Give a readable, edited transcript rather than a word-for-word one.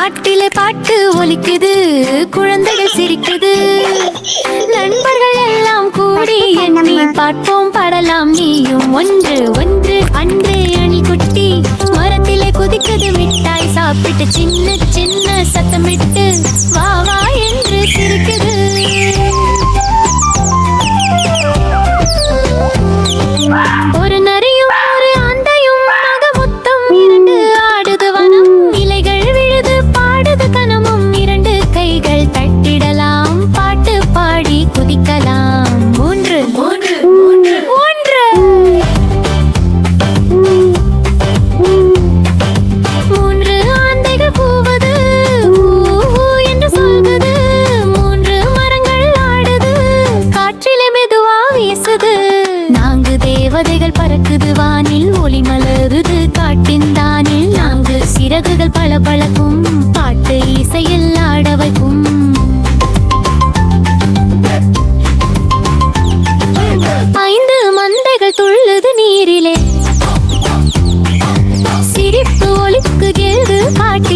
காட்டிலே பாட்டு ஒலிக்குது, குழந்தைகள் சிரிக்குது. நண்பர்கள் எல்லாம் கூடி எண்ணி பார்ப்போம் பாடலாம் நீயும் ஒன்று ஒன்று. அன்று அணி குட்டி மரத்திலே குதிக்குது, மிட்டாய் சாப்பிட்டு சின்ன சின்ன சத்தமிட்டு வா வா என்று சிரிக்குது. ஒரு நரியும் ஒரு ஆந்தையும் மகமுத்தம், இரண்டு ஆடுது வனம். இலைகள் விழுது பாடுது கனமும், இரண்டு கைகள் தட்டிடலாம், பாட்டு பாடி குதிக்கலாம். மூன்று மூன்று மூன்று ஒன்று. மூன்று ஆந்தைகள் கூவது, ஊ என்று சொல்வது. மூன்று மரங்கள் ஆடுது, காற்றிலே மெதுவா வீசுது. நான்கு தேவதைகள் பறக்குது, வானில் ஒளி மலருது. காட்டின் தானில் நான்கு சிறகுகள் பளபளக்கும், பாட்டு இசையில் ஆட வைக்கும். ஐந்து மந்தைகள் துள்ளுது நீரிலே, சிரிப்பு ஒலிக்குகிறது காட்டில்.